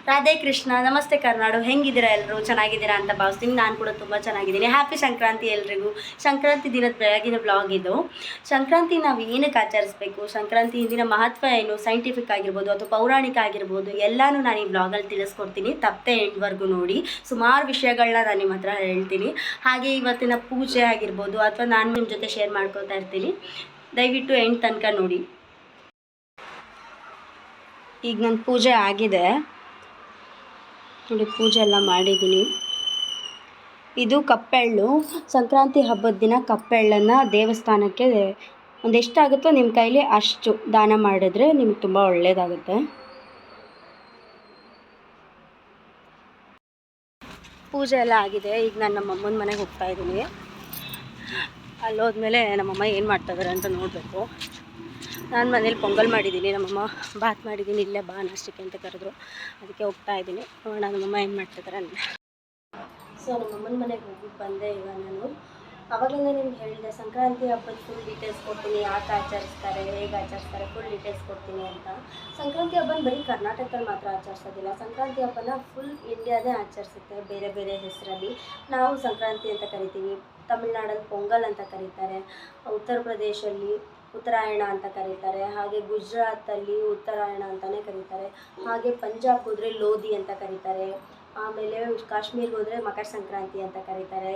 ರಾಧೆ ಕೃಷ್ಣ. ನಮಸ್ತೆ ಕರ್ನಾಡು. ಹೆಂಗಿದ್ದೀರಾ ಎಲ್ಲರೂ? ಚೆನ್ನಾಗಿದ್ದೀರಾ ಅಂತ ಭಾವಿಸ್ತೀನಿ. ನಾನು ಕೂಡ ತುಂಬ ಚೆನ್ನಾಗಿದ್ದೀನಿ. ಹ್ಯಾಪಿ ಸಂಕ್ರಾಂತಿ ಎಲ್ರಿಗೂ. ಸಂಕ್ರಾಂತಿ ದಿನದ ಬೆಳಗಿನ ಬ್ಲಾಗ್ ಇದು. ಸಂಕ್ರಾಂತಿ ನಾವು ಏನಕ್ಕೆ ಆಚರಿಸ್ಬೇಕು, ಸಂಕ್ರಾಂತಿ ಹಿಂದಿನ ಮಹತ್ವ ಏನು, ಸೈಂಟಿಫಿಕ್ ಆಗಿರ್ಬೋದು ಅಥವಾ ಪೌರಾಣಿಕ ಆಗಿರ್ಬೋದು, ಎಲ್ಲನೂ ನಾನು ಈ ಬ್ಲಾಗಲ್ಲಿ ತಿಳಿಸ್ಕೊಡ್ತೀನಿ. ತಪ್ಪದೆ ಎಂಡ್ವರೆಗೂ ನೋಡಿ. ಸುಮಾರು ವಿಷಯಗಳನ್ನ ನಾನು ನಿಮ್ಮ ಹತ್ರ ಹೇಳ್ತೀನಿ. ಹಾಗೆ ಇವತ್ತಿನ ಪೂಜೆ ಆಗಿರ್ಬೋದು ಅಥವಾ ನಾನು ನಿಮ್ಮ ಜೊತೆ ಶೇರ್ ಮಾಡ್ಕೊತಾ ಇರ್ತೀನಿ. ದಯವಿಟ್ಟು ಎಂಡ್ ತನಕ ನೋಡಿ. ಈಗ ನನ್ನ ಪೂಜೆ ಆಗಿದೆ ನೋಡಿ, ಪೂಜೆ ಎಲ್ಲ ಮಾಡಿದ್ದೀನಿ. ಇದು ಕಪ್ಪೆಳ್ಳು. ಸಂಕ್ರಾಂತಿ ಹಬ್ಬದ ದಿನ ಕಪ್ಪೆಳ್ಳನ್ನು ದೇವಸ್ಥಾನಕ್ಕೆ ಒಂದೆಷ್ಟಾಗುತ್ತೋ ನಿಮ್ಮ ಕೈಲಿ ಅಷ್ಟು ದಾನ ಮಾಡಿದ್ರೆ ನಿಮ್ಗೆ ತುಂಬ ಒಳ್ಳೆಯದಾಗುತ್ತೆ. ಪೂಜೆ ಎಲ್ಲ ಆಗಿದೆ. ಈಗ ನಾನು ನಮ್ಮಮ್ಮನ ಮನೆಗೆ ಹೋಗ್ತಾ ಇದ್ದೀನಿ. ಅಲ್ಲೋದ್ಮೇಲೆ ನಮ್ಮಮ್ಮ ಏನು ಮಾಡ್ತಾಯಿದ್ದಾರೆ ಅಂತ ನೋಡಬೇಕು. ನಾನು ಮನೇಲಿ ಪೊಂಗಲ್ ಮಾಡಿದ್ದೀನಿ, ನಮ್ಮಮ್ಮ ಬಾತ್ ಮಾಡಿದ್ದೀನಿ. ಇಲ್ಲೇ ಬಾ ನಾಷ್ಟಕ್ಕೆ ಅಂತ ಕರೆದ್ರು, ಅದಕ್ಕೆ ಹೋಗ್ತಾ ಇದ್ದೀನಿ. ನೋಡೋಣ ನಮ್ಮಮ್ಮ ಏನು ಮಾಡ್ತಿದ್ದಾರೆ ಅಂತ. ಸೊ ನಮ್ಮಮ್ಮನ ಮನೆಗೆ ಹೋಗ್ಬಿಟ್ಟು ಬಂದೆ ಈಗ ನಾನು. ಆವಾಗಲೇ ನಿಮ್ಗೆ ಹೇಳಿದೆ ಸಂಕ್ರಾಂತಿ ಹಬ್ಬದ ಫುಲ್ ಡೀಟೇಲ್ಸ್ ಕೊಡ್ತೀನಿ, ಯಾಕೆ ಆಚರಿಸ್ತಾರೆ, ಹೇಗೆ ಆಚರಿಸ್ತಾರೆ, ಫುಲ್ ಡೀಟೇಲ್ಸ್ ಕೊಡ್ತೀನಿ ಅಂತ. ಸಂಕ್ರಾಂತಿ ಹಬ್ಬನ ಬರೀ ಕರ್ನಾಟಕದಲ್ಲಿ ಮಾತ್ರ ಆಚರಿಸೋದಿಲ್ಲ. ಸಂಕ್ರಾಂತಿ ಹಬ್ಬನ ಫುಲ್ ಇಂಡಿಯಾದೇ ಆಚರಿಸುತ್ತೆ, ಬೇರೆ ಬೇರೆ ಹೆಸರಲ್ಲಿ. ನಾವು ಸಂಕ್ರಾಂತಿ ಅಂತ ಕರಿತೀವಿ, ತಮಿಳ್ನಾಡಲ್ಲಿ ಪೊಂಗಲ್ ಅಂತ ಕರೀತಾರೆ, ಉತ್ತರ ಪ್ರದೇಶಲ್ಲಿ ಉತ್ತರಾಯಣ ಅಂತ ಕರೀತಾರೆ, ಹಾಗೆ ಗುಜರಾತಲ್ಲಿ ಉತ್ತರಾಯಣ ಅಂತಲೇ ಕರೀತಾರೆ, ಹಾಗೆ ಪಂಜಾಬ್ಗೆ ಹೋದರೆ ಲೋಧಿ ಅಂತ ಕರೀತಾರೆ, ಆಮೇಲೆ ಕಾಶ್ಮೀರ್ಗೆ ಹೋದರೆ ಮಕರ ಸಂಕ್ರಾಂತಿ ಅಂತ ಕರೀತಾರೆ.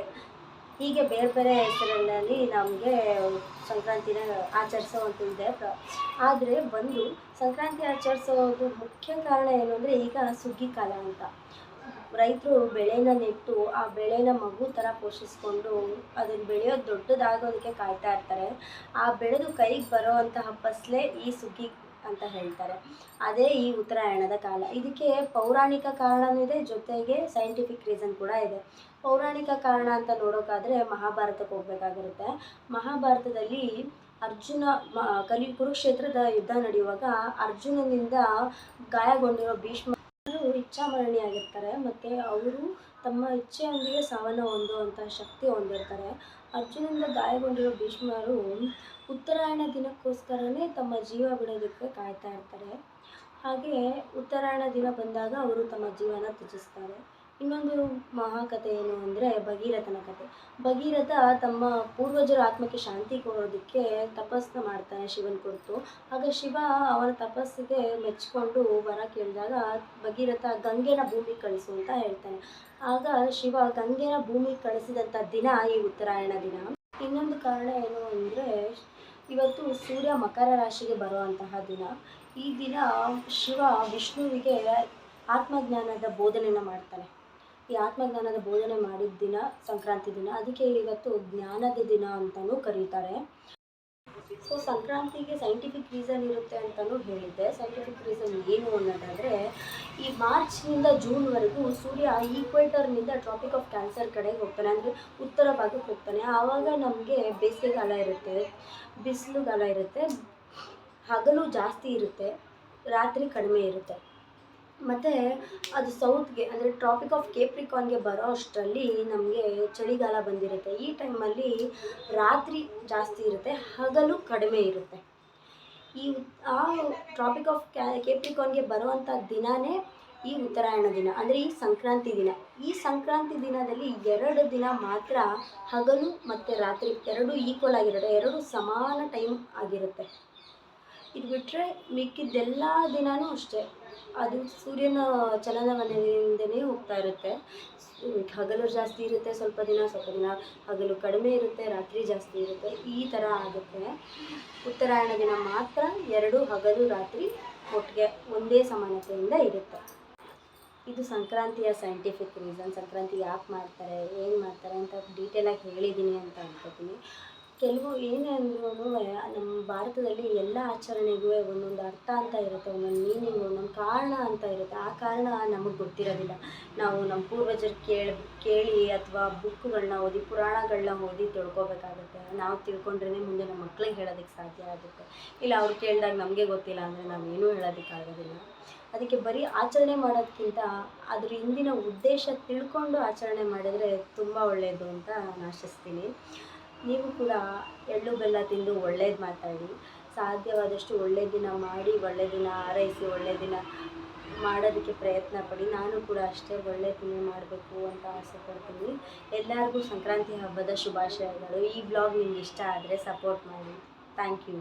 ಹೀಗೆ ಬೇರೆ ಬೇರೆ ಹೆಸರಲ್ಲಿ ನಮಗೆ ಸಂಕ್ರಾಂತಿನ ಆಚರಿಸೋವಂಥದ್ದಿದೆ. ಆದರೆ ಒಂದು ಸಂಕ್ರಾಂತಿ ಆಚರಿಸೋದು ಮುಖ್ಯ ಕಾರಣ ಏನು ಅಂದರೆ, ಈಗ ಸುಗ್ಗಿ ಕಾಲ ಅಂತ ರೈತರು ಬೆಳೆನ ನೆಟ್ಟು ಆ ಬೆಳೆನ ಮಗು ಥರ ಪೋಷಿಸ್ಕೊಂಡು ಅದನ್ನು ಬೆಳೆಯೋದು ದೊಡ್ಡದಾಗೋದಕ್ಕೆ ಕಾಯ್ತಾ ಇರ್ತಾರೆ. ಆ ಬೆಳೆದು ಕೈಗೆ ಬರೋವಂತಹ ಫಸಲೇ ಈ ಸುಗ್ಗಿ ಅಂತ ಹೇಳ್ತಾರೆ. ಅದೇ ಈ ಉತ್ತರಾಯಣದ ಕಾಲ. ಇದಕ್ಕೆ ಪೌರಾಣಿಕ ಕಾರಣವೂ ಇದೆ, ಜೊತೆಗೆ ಸೈಂಟಿಫಿಕ್ ರೀಸನ್ ಕೂಡ ಇದೆ. ಪೌರಾಣಿಕ ಕಾರಣ ಅಂತ ನೋಡೋಕ್ಕಾದರೆ ಮಹಾಭಾರತಕ್ಕೆ ಹೋಗಬೇಕಾಗಿರುತ್ತೆ. ಮಹಾಭಾರತದಲ್ಲಿ ಅರ್ಜುನ ಕುರುಕ್ಷೇತ್ರದ ಯುದ್ಧ ನಡೆಯುವಾಗ ಅರ್ಜುನನಿಂದ ಗಾಯಗೊಂಡಿರೋ ಭೀಷ್ಮ ಇಚ್ಛಾಮರಣಿಯಾಗಿರ್ತಾರೆ. ಮತ್ತು ಅವರು ತಮ್ಮ ಇಚ್ಛೆಯೊಂದಿಗೆ ಸಾವನ್ನು ಹೊಂದುವಂತಹ ಶಕ್ತಿ ಹೊಂದಿರ್ತಾರೆ. ಅರ್ಜುನನಿಂದ ಗಾಯಗೊಂಡಿರೋ ಭೀಷ್ಮರು ಉತ್ತರಾಯಣ ದಿನಕ್ಕೋಸ್ಕರನೇ ತಮ್ಮ ಜೀವ ಬಿಡೋದಕ್ಕೆ ಕಾಯ್ತಾ ಇರ್ತಾರೆ. ಹಾಗೆ ಉತ್ತರಾಯಣ ದಿನ ಬಂದಾಗ ಅವರು ತಮ್ಮ ಜೀವನ ತ್ಯಜಿಸ್ತಾರೆ. ಇನ್ನೊಂದು ಮಹಾಕಥೆ ಏನು ಅಂದರೆ ಭಗೀರಥನ ಕಥೆ. ಭಗೀರಥ ತಮ್ಮ ಪೂರ್ವಜರ ಆತ್ಮಕ್ಕೆ ಶಾಂತಿ ಕೊಡೋದಕ್ಕೆ ತಪಸ್ಸನ್ನ ಮಾಡ್ತಾನೆ ಶಿವನ ಕುರಿತು. ಆಗ ಶಿವ ಅವನ ತಪಸ್ಸಿಗೆ ಮೆಚ್ಚಿಕೊಂಡು ವರ ಕೇಳಿದಾಗ ಭಗೀರಥ ಗಂಗೆನ ಭೂಮಿಗೆ ಕಳಿಸು ಅಂತ ಹೇಳ್ತಾನೆ. ಆಗ ಶಿವ ಗಂಗೆನ ಭೂಮಿಗೆ ಕಳಿಸಿದಂಥ ದಿನ ಈ ಉತ್ತರಾಯಣ ದಿನ. ಇನ್ನೊಂದು ಕಾರಣ ಏನು ಅಂದರೆ, ಇವತ್ತು ಸೂರ್ಯ ಮಕರ ರಾಶಿಗೆ ಬರುವಂತಹ ದಿನ. ಈ ದಿನ ಶಿವ ವಿಷ್ಣುವಿಗೆ ಆತ್ಮಜ್ಞಾನದ ಬೋಧನೆಯನ್ನು ಮಾಡ್ತಾನೆ. ಈ ಆತ್ಮಜ್ಞಾನದ ಬೋಧನೆ ಮಾಡಿದ ದಿನ ಸಂಕ್ರಾಂತಿ ದಿನ. ಅದಕ್ಕೆ ಇವತ್ತು ಜ್ಞಾನದ ದಿನ ಅಂತಲೂ ಕರೀತಾರೆ. ಸೊ ಸಂಕ್ರಾಂತಿಗೆ ಸೈಂಟಿಫಿಕ್ ರೀಸನ್ ಇರುತ್ತೆ ಅಂತಲೂ ಹೇಳಿದ್ದೆ. ಸೈಂಟಿಫಿಕ್ ರೀಸನ್ ಏನು ಅನ್ನೋದಾದರೆ, ಈ ಮಾರ್ಚ್ನಿಂದ ಜೂನ್ವರೆಗೂ ಸೂರ್ಯ ಈಕ್ವೇಟರ್ನಿಂದ ಟ್ರಾಪಿಕ್ ಆಫ್ ಕ್ಯಾನ್ಸರ್ ಕಡೆಗೆ ಹೋಗ್ತಾನೆ, ಅಂದರೆ ಉತ್ತರ ಭಾಗಕ್ಕೆ ಹೋಗ್ತಾನೆ. ಆವಾಗ ನಮಗೆ ಬೇಸಿಗೆಗಾಲ ಇರುತ್ತೆ, ಬಿಸಿಲುಗಾಲ ಇರುತ್ತೆ, ಹಗಲು ಜಾಸ್ತಿ ಇರುತ್ತೆ, ರಾತ್ರಿ ಕಡಿಮೆ ಇರುತ್ತೆ. ಮತ್ತು ಅದು ಸೌತ್ಗೆ ಅಂದರೆ ಟ್ರಾಪಿಕ್ ಆಫ್ ಕೇಪ್ರಿಕಾನ್ಗೆ ಬರೋ ಅಷ್ಟರಲ್ಲಿ ನಮಗೆ ಚಳಿಗಾಲ ಬಂದಿರುತ್ತೆ. ಈ ಟೈಮಲ್ಲಿ ರಾತ್ರಿ ಜಾಸ್ತಿ ಇರುತ್ತೆ, ಹಗಲು ಕಡಿಮೆ ಇರುತ್ತೆ. ಆ ಟ್ರಾಪಿಕ್ ಆಫ್ ಕೇಪ್ರಿಕಾನ್ಗೆ ಬರುವಂಥ ದಿನವೇ ಈ ಉತ್ತರಾಯಣ ದಿನ, ಅಂದರೆ ಈ ಸಂಕ್ರಾಂತಿ ದಿನ. ಈ ಸಂಕ್ರಾಂತಿ ದಿನದಲ್ಲಿ 2 ದಿನ ಮಾತ್ರ ಹಗಲು ಮತ್ತು ರಾತ್ರಿ ಎರಡೂ ಈಕ್ವಲ್ ಆಗಿರುತ್ತೆ, ಎರಡೂ ಸಮಾನ ಟೈಮ್ ಆಗಿರುತ್ತೆ. ಇದು ಬಿಟ್ಟರೆ ಮಿಕ್ಕಿದ್ದೆಲ್ಲ ದಿನವೂ ಅಷ್ಟೇ, ಅದು ಸೂರ್ಯನ ಚಲನವಲನದಿಂದಲೇ ಹೋಗ್ತಾ ಇರುತ್ತೆ. ಹಗಲು ಜಾಸ್ತಿ ಇರುತ್ತೆ, ಸ್ವಲ್ಪ ದಿನ ಹಗಲು ಕಡಿಮೆ ಇರುತ್ತೆ, ರಾತ್ರಿ ಜಾಸ್ತಿ ಇರುತ್ತೆ. ಈ ಥರ ಆಗುತ್ತೆ. ಉತ್ತರಾಯಣ ದಿನ ಮಾತ್ರ 2 ಹಗಲು ರಾತ್ರಿ ಒಟ್ಟಿಗೆ ಒಂದೇ ಸಮಾನತೆಯಿಂದ ಇರುತ್ತೆ. ಇದು ಸಂಕ್ರಾಂತಿಯ ಸೈಂಟಿಫಿಕ್ ರೀಸನ್. ಸಂಕ್ರಾಂತಿ ಯಾಕೆ ಮಾಡ್ತಾರೆ, ಏನು ಮಾಡ್ತಾರೆ ಅಂತ ಡೀಟೇಲಾಗಿ ಹೇಳಿದ್ದೀನಿ ಅಂತ ಅನ್ಕೋತೀನಿ. ಕೆಲವು ಏನೇ ಅಂದ್ರೂ ನಮ್ಮ ಭಾರತದಲ್ಲಿ ಎಲ್ಲ ಆಚರಣೆಗೂ ಒಂದೊಂದು ಅರ್ಥ ಅಂತ ಇರುತ್ತೆ, ಒಂದೊಂದು ಮೀನಿಂಗ್, ಒಂದೊಂದು ಕಾರಣ ಅಂತ ಇರುತ್ತೆ. ಆ ಕಾರಣ ನಮಗೆ ಗೊತ್ತಿರೋದಿಲ್ಲ. ನಾವು ನಮ್ಮ ಪೂರ್ವಜರು ಕೇಳಿ ಅಥವಾ ಬುಕ್ಗಳನ್ನ ಓದಿ, ಪುರಾಣಗಳನ್ನ ಓದಿ ತಿಳ್ಕೊಬೇಕಾಗುತ್ತೆ. ನಾವು ತಿಳ್ಕೊಂಡ್ರೆ ಮುಂದೆ ನಮ್ಮ ಮಕ್ಳಿಗೆ ಹೇಳೋದಕ್ಕೆ ಸಾಧ್ಯ ಆಗುತ್ತೆ. ಇಲ್ಲ ಅವ್ರು ಕೇಳಿದಾಗ ನಮಗೆ ಗೊತ್ತಿಲ್ಲ ಅಂದರೆ ನಾವೇನೂ ಹೇಳೋದಕ್ಕಾಗೋದಿಲ್ಲ. ಅದಕ್ಕೆ ಬರೀ ಆಚರಣೆ ಮಾಡೋದಕ್ಕಿಂತ ಅದ್ರ ಹಿಂದಿನ ಉದ್ದೇಶ ತಿಳ್ಕೊಂಡು ಆಚರಣೆ ಮಾಡಿದರೆ ತುಂಬ ಒಳ್ಳೆಯದು ಅಂತ ನಾನು ಆಶಿಸ್ತೀನಿ. ನೀವು ಕೂಡ ಎಳ್ಳು ಬೆಲ್ಲ ತಿಂದು ಒಳ್ಳೇದು ಮಾತಾಡಿ. ಸಾಧ್ಯವಾದಷ್ಟು ಒಳ್ಳೆಯ ದಿನ ಮಾಡಿ, ಒಳ್ಳೆಯ ದಿನ ಹಾರೈಸಿ, ಒಳ್ಳೆಯ ದಿನ ಮಾಡೋದಕ್ಕೆ ಪ್ರಯತ್ನ ಪಡಿ. ನಾನು ಕೂಡ ಅಷ್ಟೇ ಒಳ್ಳೆಯ ದಿನ ಮಾಡಬೇಕು ಅಂತ ಆಸೆ ಪಡ್ತೀನಿ. ಎಲ್ಲರಿಗೂ ಸಂಕ್ರಾಂತಿ ಹಬ್ಬದ ಶುಭಾಶಯಗಳು. ಈ ಬ್ಲಾಗ್ ನಿಮ್ಗೆ ಇಷ್ಟ ಆದರೆ ಸಪೋರ್ಟ್ ಮಾಡಿ. Thank you.